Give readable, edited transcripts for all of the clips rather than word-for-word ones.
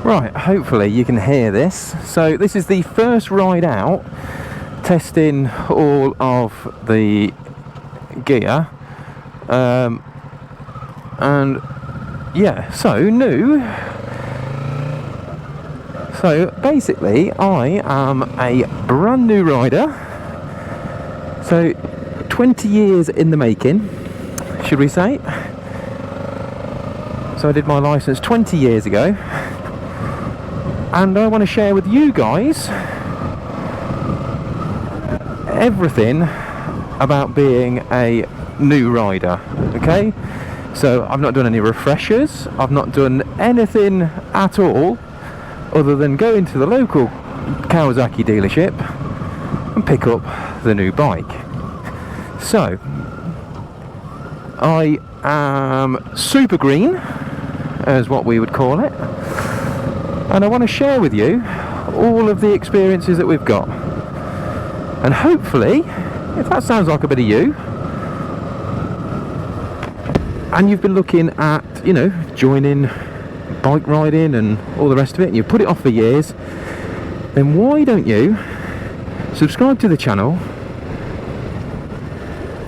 Right, hopefully you can hear this. So this is the first ride out, testing all of the gear. And yeah, so new. So basically I am a brand new rider. So 20 years in the making, should we say. So I did my license 20 years ago. And I want to share with you guys everything about being a new rider, okay? So I've not done any refreshers, I've not done anything at all other than go into the local Kawasaki dealership and pick up the new bike. So I am super green, as what we would call it. And I want to share with you all of the experiences that we've got. And hopefully, if that sounds like a bit of you, and you've been looking at, you know, joining bike riding and all the rest of it, and you've put it off for years, then why don't you subscribe to the channel,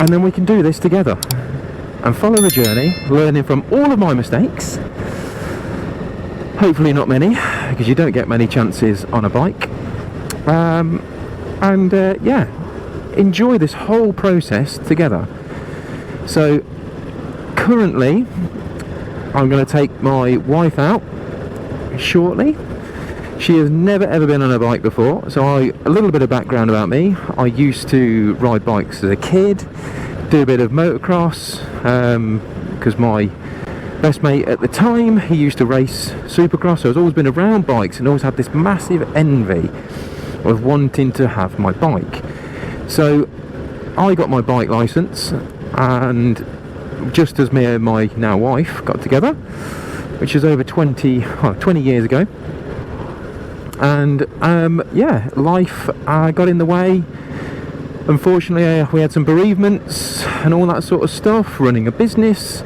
and then we can do this together and follow the journey, learning from all of my mistakes. Hopefully not many, because you don't get many chances on a bike. Yeah, enjoy this whole process together. So currently I'm going to take my wife out shortly. She has never ever been on a bike before. So a little bit of background about me. I used to ride bikes as a kid, do a bit of motocross, because my best mate at the time, he used to race supercross, so I've always been around bikes and always had this massive envy of wanting to have my bike. So I got my bike license, and just as me and my now wife got together, which is over 20 years ago, and yeah, life got in the way. Unfortunately, we had some bereavements and all that sort of stuff, running a business.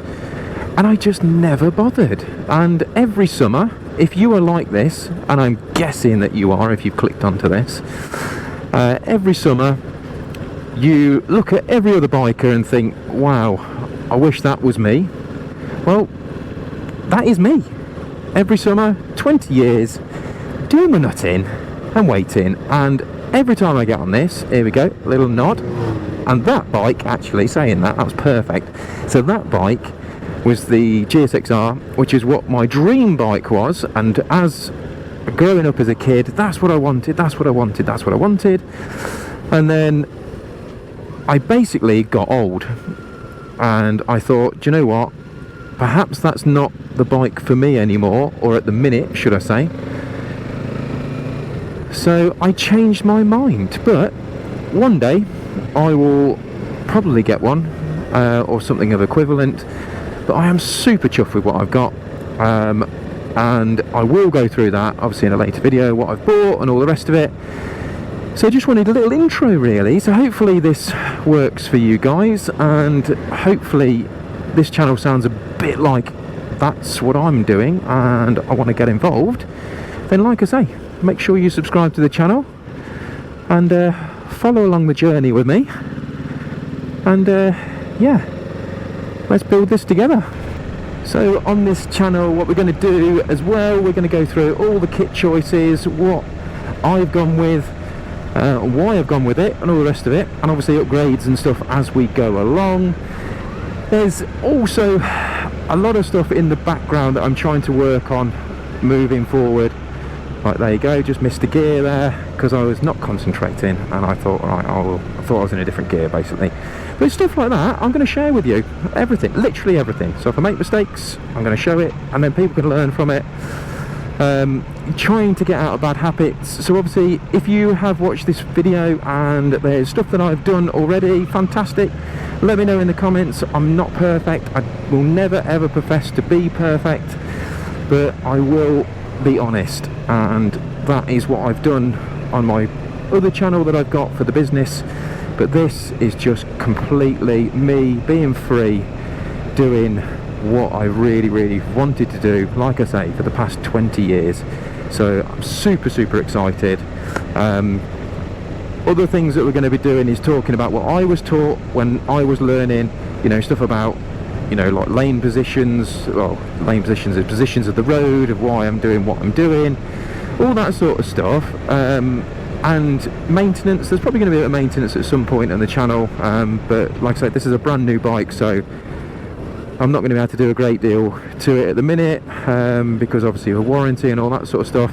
And I just never bothered. And every summer, if you are like this, and I'm guessing that you are if you've clicked onto this, every summer you look at every other biker and think, wow, I wish that was me. Well, that is me. Every summer, 20 years, doing my nutting and waiting. And every time I get on this, here we go, little nod. And that bike, actually, saying that was perfect. So that bike was the GSXR, which is what my dream bike was, and as growing up as a kid, that's what I wanted, that's what I wanted, that's what I wanted. And then I basically got old, and I thought, do you know what, perhaps that's not the bike for me anymore, or at the minute, should I say. So I changed my mind, but one day I will probably get one, or something of equivalent. But I am super chuffed with what I've got, and I will go through that obviously in a later video, what I've bought and all the rest of it. So I just wanted a little intro really, so hopefully this works for you guys, and hopefully this channel sounds a bit like that's what I'm doing and I want to get involved. Then like I say, make sure you subscribe to the channel and follow along the journey with me, and yeah, let's build this together. So on this channel, what we're going to do as well, we're going to go through all the kit choices, what I've gone with, why I've gone with it, and all the rest of it, and obviously upgrades and stuff as we go along. There's also a lot of stuff in the background that I'm trying to work on moving forward. Right, there you go, just missed a gear there because I was not concentrating, and I thought, right, I thought I was in a different gear basically. But stuff like that, I'm going to share with you everything, literally everything. So if I make mistakes, I'm going to show it, and then people can learn from it. Trying to get out of bad habits. So obviously, if you have watched this video and there's stuff that I've done already, fantastic. Let me know in the comments. I'm not perfect. I will never ever profess to be perfect, but I will be honest, and that is what I've done on my other channel that I've got for the business. But this is just completely me being free, doing what I really wanted to do, like I say, for the past 20 years. So I'm super excited. Other things that we're going to be doing is talking about what I was taught when I was learning, you know, stuff about, you know, like lane positions, well, lane positions are positions of the road, of why I'm doing what I'm doing, all that sort of stuff. And maintenance, there's probably going to be a maintenance at some point on the channel, but like I said, this is a brand new bike, so I'm not going to be able to do a great deal to it at the minute, because obviously of a warranty and all that sort of stuff,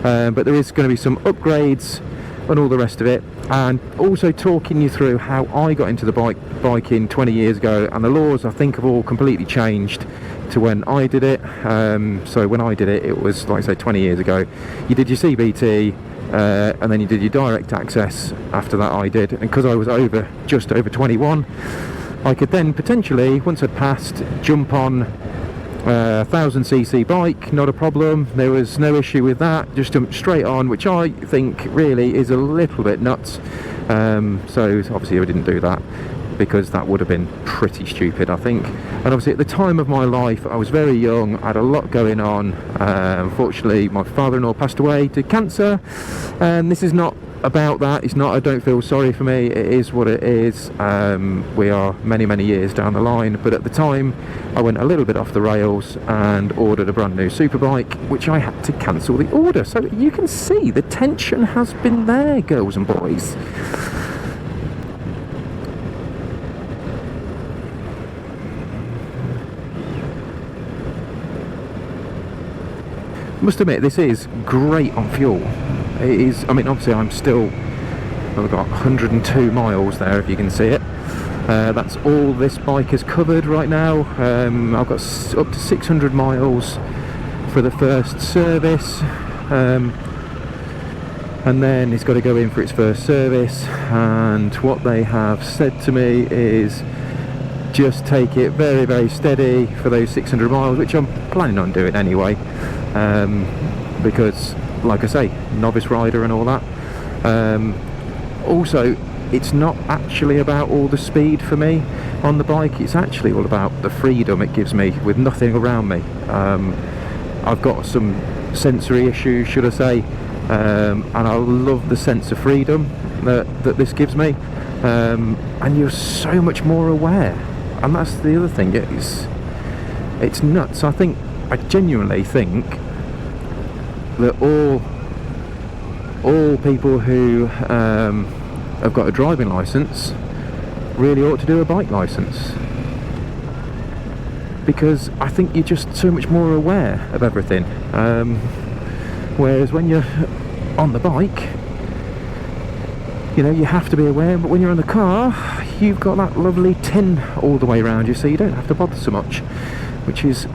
but there is going to be some upgrades and all the rest of it, and also talking you through how I got into the biking 20 years ago, and the laws I think have all completely changed to when I did it. So when I did it, it was, like I say, 20 years ago. You did your CBT, and then you did your direct access after that. I did, and because I was just over 21, I could then potentially, once I'd passed, jump on a 1000cc bike, not a problem. There was no issue with that, just jumped straight on, which I think really is a little bit nuts. So obviously I didn't do that, because that would have been pretty stupid, I think. And obviously at the time of my life, I was very young, I had a lot going on. Unfortunately, my father-in-law passed away to cancer, and this is not about that. It's not, I don't feel sorry for me, it is what it is. We are many years down the line, but at the time I went a little bit off the rails and ordered a brand new superbike, which I had to cancel the order. So you can see the tension has been there, girls and boys. Must admit, this is great on fuel. It is, I mean, obviously I've got 102 miles there, if you can see it. That's all this bike has covered right now. I've got up to 600 miles for the first service, and then it's got to go in for its first service, and what they have said to me is just take it very steady for those 600 miles, which I'm planning on doing anyway, because, like I say, novice rider and all that. Also, it's not actually about all the speed for me on the bike, it's actually all about the freedom it gives me with nothing around me. I've got some sensory issues, should I say, and I love the sense of freedom that this gives me, and you're so much more aware, and that's the other thing. It's nuts. I genuinely think that all people who have got a driving licence really ought to do a bike licence, because I think you're just so much more aware of everything, whereas when you're on the bike, you know, you have to be aware, but when you're in the car, you've got that lovely tin all the way around you, so you don't have to bother so much, which is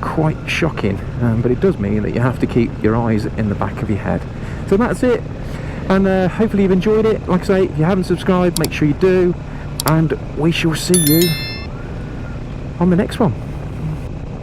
quite shocking, but it does mean that you have to keep your eyes in the back of your head. So that's it, and hopefully you've enjoyed it. Like I say, if you haven't subscribed, make sure you do, and we shall see you on the next one.